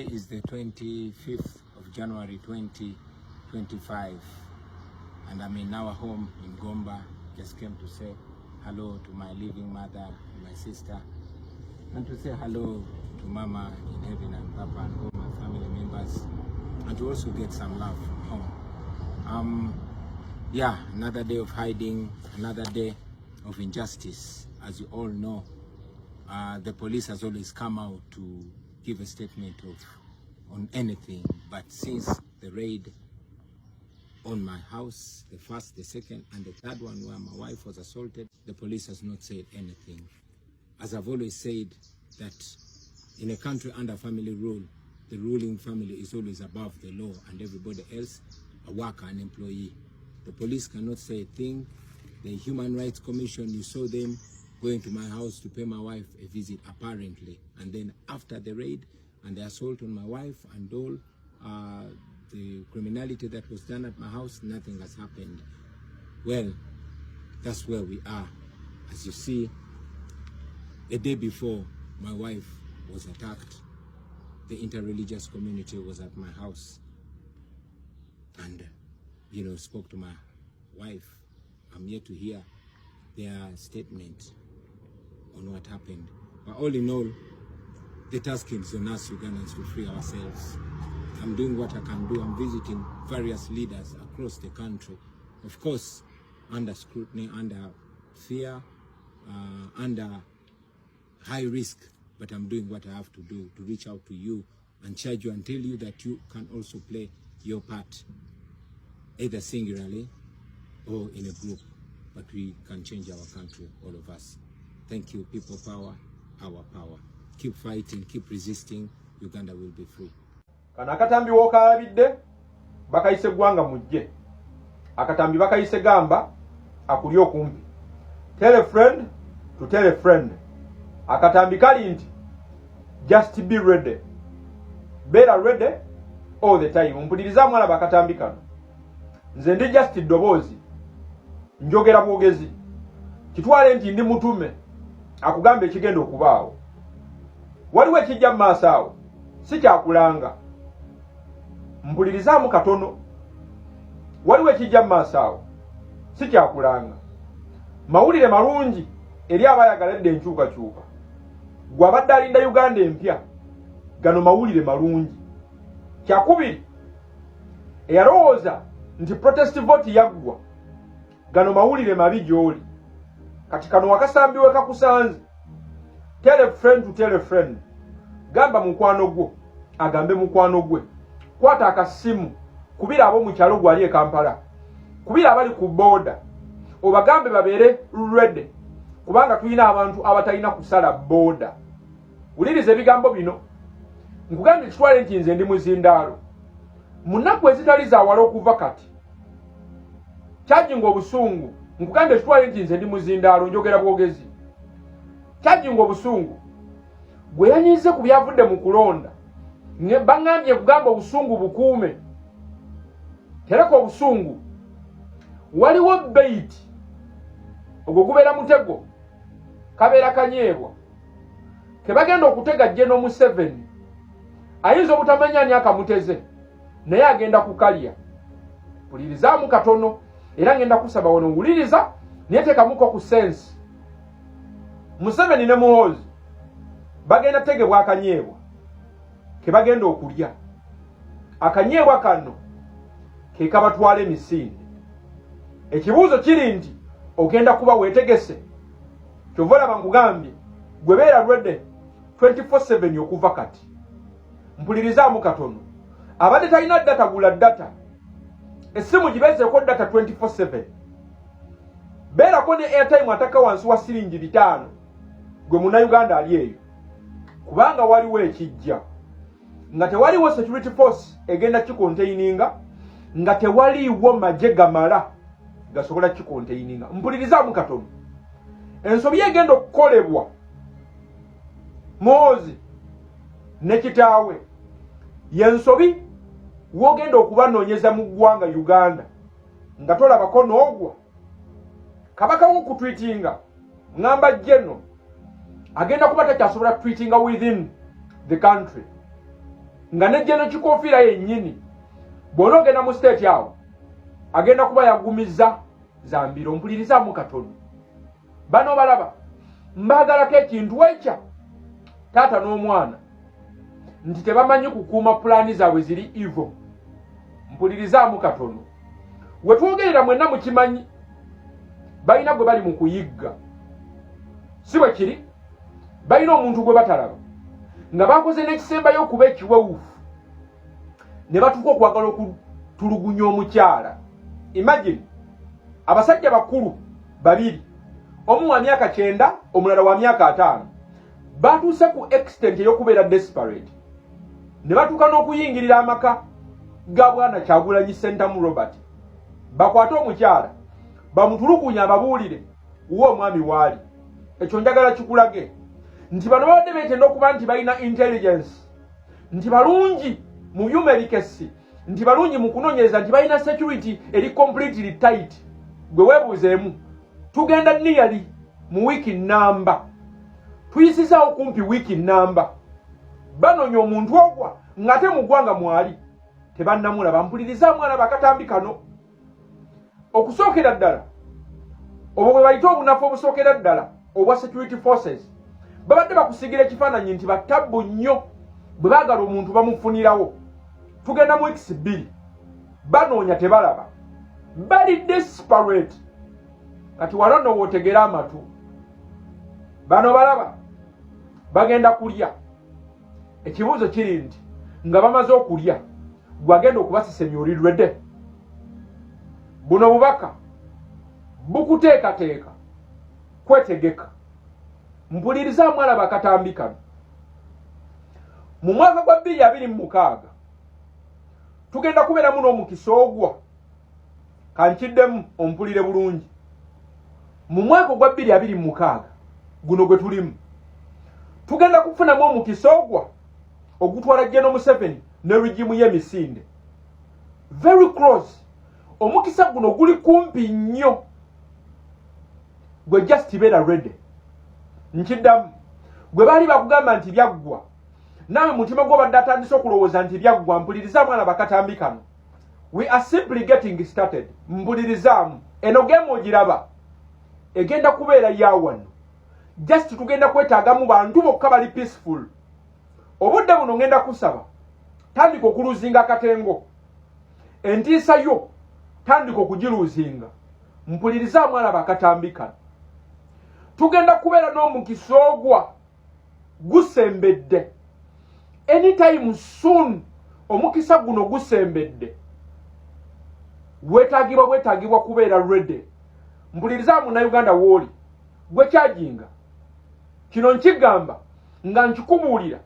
Today is the 25th of January 2025 and I'm in our home in Gomba. Just came to say hello to my living mother and my sister, and to say hello to Mama in heaven and Papa and all my family members, and to also get some love from home. Yeah, another day of hiding, another day of injustice. As you all know, the police has always come out to give a statement on anything, but since the raid on my house, the first, the second, and the third one where my wife was assaulted, the police has not said anything. As I've always said, that in a country under family rule, the ruling family is always above the law and everybody else, a worker, an employee. The police cannot say a thing. The Human Rights Commission, you saw them going to my house to pay my wife a visit, apparently. And then after the raid and the assault on my wife and all the criminality that was done at my house, nothing has happened. Well, that's where we are. As you see, the day before my wife was attacked, the interreligious community was at my house and, spoke to my wife. I'm yet to hear their statement on what happened. But all in all, the task is on us Ugandans to free ourselves. I'm doing what I can do. I'm visiting various leaders across the country. Of course, under scrutiny, under fear, under high risk, but I'm doing what I have to do to reach out to you and charge you and tell you that you can also play your part, either singularly or in a group, but we can change our country, all of us. Thank you. People power, our power. Keep fighting, keep resisting. Uganda will be free. Kana akatambi wokalabidde bakayise gwanga mujje. Akatambi bakayise gamba akuli okumpi. Tell a friend to tell a friend. Akatambi kali nti just be ready. Better ready all the time. Mpuliriza mwana bakatambi kano. Nze ndi just dobozi. Njogera bwogezi. Kitwale nti ndi mutume akugambe ekigenda okubaawo. Waliwo ekijja maaso awo si kyakulanga. Mpulirizamu katono. Waliwo ekijja maaso awo si kyakulanga. Mawulire malungi eri abayagaladde enkyukakyuka. Gwe abadde alinda Uganda empya, gano mawulire malungi. Kyakubiri, eyalowooza nti protest vote yaggwa, gano mawulire mabi gy'oli. Kati kano wakasambiwe kakusanze. Tell a friend to tell a friend. Gamba mukwano gwo agambe mukwano gwe. Kwata akasimu kubira abo mu kyalo gwali e Kampala, kubira abali ku border, obagambe babeere ready, kubanga tulina abantu abatalina kusala border. Ulirize ebigambo bino, nkugambe kitwale nti nze ndi muzindaalo. Munaku ezitali za wala okuva kati kyajinga obusungu, nkugambe kitwale nti nze ndi muzindaalo, njogera bwogezi. Kyajinga obusungu gwe yanyize ku byavudde mu kulonda, bangambye kugamba obusungu bukuume. Tereka obusungu. Waliwo bait ogwo gubeera mutego, kabeera kanyeebwa, kebagenda okutega General Museveni. Ayinza obutamanya ani akamuteze, naye agenda kukalya. Pulirizaamu katono, era ngenda kusaba wano wuliriza, neteekamuko ku sense. Museveni ne Muhoozi bagenda tegebwa akanyeebwa ke bagenda okulya. Akanyeebwa kano ke kabatwala emisinde. Ekibuuzo kiri nti ogenda kuba weetegese. Kyovola bankugambye gwe beera ready 24/7 okuva kati. Mpulirizaamu katono. Abadde talina data gula data. Essimu gibeezeeko data 24/7. Beerako ne airtime ataka wansi wa siringi 5. Gwe Munnayuganda ali eyo. Kubanga waliwo ekijja. Nga tewaliwo security force egenda kikontaininga, nga tewaliwo magye gamala gasobola kikontaininga. Mpulirizaamu katono. Ensobi egenda okukolebwa Muhoozi ne kitaawe yensobi wogenda okubanoonyeza mu ggwanga Uganda nga tolabako n'ogwa. Kabaka w'okutwitinga ngamba General agenda kuba takyasobola tweetinga within the country. nga nejja n'ekikoofiira yennyini bw'ona ogenda mu state awo agenda kuba yagumiza zambiro. Mpulirizamu katono. Bano balaba mbaagalako ekintu ekya taata n'omwana nti tebamanyi kukuuma pulaani zaabwe ziri evil. Mpulirizamu katono. We twogerera mwenna mukimanyi balina gwe bali mu kuyigga. Si bwe kiri? Balina omuntu gwe batalaba nga bakoze n'ekisembayo okuba ekiwewufu ne batuuka okwagala okutulugunya omukyala. Imagine abasajja bakulu babiri, omu wa myaka 9 omulala wa myaka 5, batuuse ku extent ey'okubeera desperate ne batuuka n'okuyingirira amaka ga bwana Kyagulanyi Ssentamu Robert. Bakwate omukyala bamutulugunya ababuulire wo omwami waali. Ekyo njagala kikulage nti bano babadde beetenda okuba nti balina intelligence, nti balungi mu humericasi, nti balungi mu kunoonyereza, nti balina security eri completely tight. Gwe weebuuzeemu tugenda nearly mu wiiki nnamba, tuyisizaawo kumpi wiiki nnamba banoonya omuntu ogwa ng'ate mu ggwanga mwali tebannamulaba. Mpulirizamu alaba akatambi kano. Okusookera ddala obwo bwe bayita obunafu obusookera ddala obwa security forces babadde bakusigira ekifaananyi nti batabbu nnyo bwe baagala omuntu bamufunirawo. Tugenda mu weeks 2 banoonya tebalaba, bali desperate. Kati walono wootegera amatu. Bano balaba bagenda kulya. Ekibuuzo kiri nti nga bamaze okulya gwagenda okubasisemya olirwedde. Buno bubaka bukuteekateeka kwetegeka. Mpulirizamu alaba akatambi kano. Mu mwaka gwa 2026 tugenda kubeeramu n'omukisa ogwa kankiddemu ompulire bulungi. Mu mwaka gwa 2026 guno gwe tulimu tugenda kufunamu omukisa ogwa ogutwala General Museveni ne regimu y'emisinde. Very close. Omukisa guno guli kumpi nnyo. Gwe just beera ready. Nkiddamu gwe baali bakugamba nti byaggwa nawe mutima gwo badde atandise okulowooza nti byaggwa. Mpulirizamu alaba akatambi kano. We are simply getting started. Mpulirizamu eno game ogiraba egenda kubeera yawano. Just tugenda kwetaagamu bantu bokka bali peaceful. Obudde buno ngenda kusaba tandika okuluzinga akatengo. Entiisa yo tandika okugiruzinga. Mpulirizamu alaba akatambi kano. Tugenda kubeera n'omukisa ogwa gusembedde. Anytime soon omukisa guno gusembedde. Weetaagibwa kubeera ready. Mpulirizamu na Uganda wooli gwe kyajinga kino nkigamba nga nkikubuulira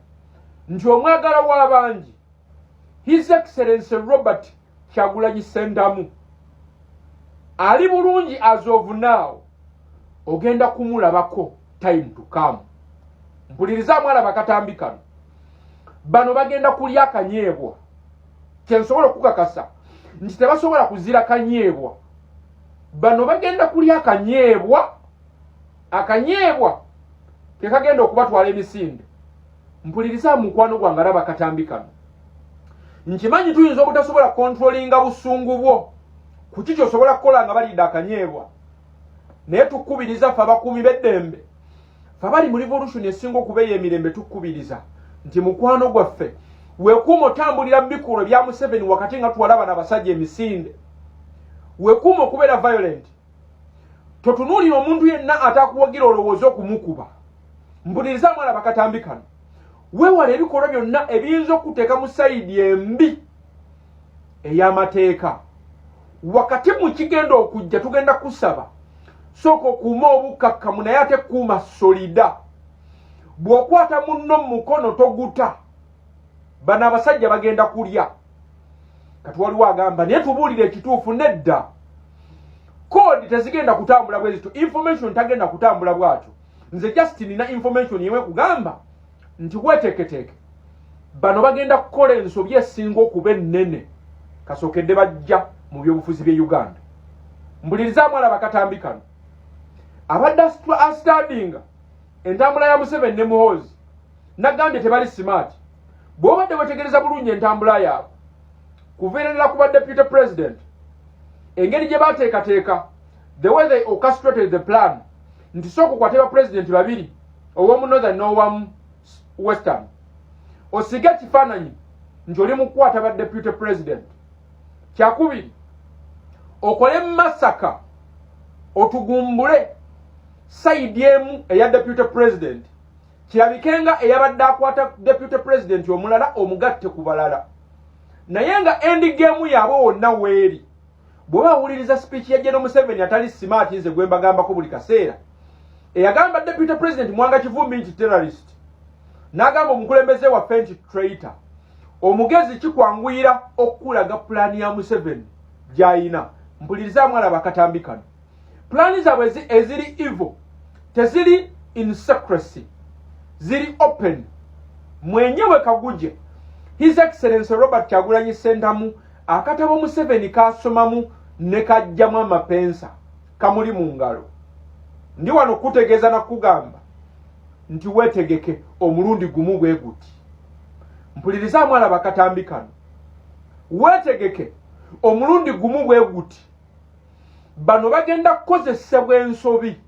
nti omwagala w'abangi His Excellency Robert Kyagulanyi Ssentamu ali bulungi as of now. Ogenda kumulabako time to come. Mpulirizamu alaba akatambi kano. Bano bagenda kulya akanyeebwa. Kyensobola okukakasa nti tebasobola kuzira kanyeebwa. Bano bagenda kulya akanyeebwa. Akanyeebwa ke kagenda okubatwala emisinde. Mpulirizamu mukwano gwange alaba akatambi kano. Nkimanyi tuyinza obutasobola controllinga busungu bwo ku kiki osobola kukola nga balidde akanyeebwa. Naye tukubiriza ffe abakuumi b'eddembe, ffe abali mu revolution esinga okubeera emirembe, tukubiriza nti mukwano gwaffe weekuuma otambulira mu bikuulo bya Museveni wakati nga tuwalaba n'abasajja emisinde. Weekuuma okubeera violent. Totunuulira omuntu yenna atakuwagira olowooza okumukuba. Mpulirizamu alaba akatambi kano. Weewala ebikolwa byonna ebiyinza okuteeka mu sayidi embi ey'amateeka. Wakati mu kigenda okujja tugenda kusaba soko kuuma obukakkamu naye ate kuuma solida. Bw'okwata munno mu mukono toguta. Bano abasajja bagenda kulya. Kati waliwo agamba naye tubuulire ekituufu. Nedda. Kodi tezigenda kutambula bwezito. Information tagenda kutambula bwatyo. Nze just nina information yewe kugamba nti weteeketeke. Bano bagenda kukola ensobi esinga okuba ennene kasookedde bajja mu byobufuzi bye Uganda. Mbulirizamu alaba akatambi kano. Abadde astudinga entambula ya Museveni ne Muhoozi nagambye tebali smart. bw'obadde wetegereza bulungi entambula yaabwe kuviirira ku ba deputy president engeri gye baateekateeka the way they orchestrated the plan nti sooka okwate ba president babiri ow'omu northern n'owamu western osige kifaananyi nti oli mu kukwata ba deputy president. Kyakubiri okole masaka otugumbule sayidi emu eya deputy president kirabikenga eyabadde akwata deputy president omulala omugatte ku balala naye nga endi game yabo wonna weeri bwe bawuliriza speech ya General Museveni atali smart nze gwe mbagambako buli kaseera eyagamba deputy president Mwanga Kivumbi nti terrorist n'agamba omukulembeze waffe nti traitor omugezi kikwanguyira okulaga pulaani ya Museveni gy'ayina mpulirizamu alaba akatambi kano pulaani zaabwe eziri evil teziri in secrecy ziri open mwenyewe kaguje His Excellency Robert Kyagulanyi Ssentamu akatabo Museveni kasomamu ne kajjamu amapensa kamuli mu ngalo ndi wano kutegeeza na kugamba nti wetegeke omulundi gumu bwe guti mpulirizamu alaba akatambi kano wetegeke omulundi gumu bwe guti bano bagenda kukozesebwa ensobi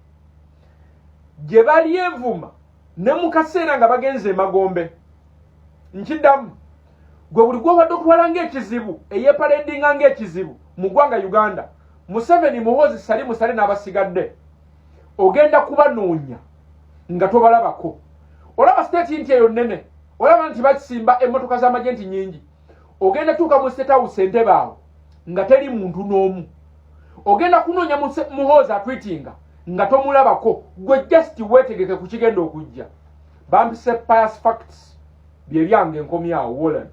gye bali envuma ne mu kaseera nga bagenze Magombe nkiddamu gwe buli gw'obadde okutwala ng'ekizibu eyeeparedinga ng'ekizibu mu ggwanga Uganda Museveni muhoozi sali musale n'abasigadde ogenda kubanoonya nga tobalabako olaba state nti eyo nnene olaba nti basimba emmotoka z'amagye nnyingi ogenda tuuka mu state house Entebbe awo nga teri muntu n'omu ogenda kunoonya muhoozi atwitinga nga tomulabako gwe just weetegeke ku kigenda okujja bampise pious facts bye byange nkomyawo wolen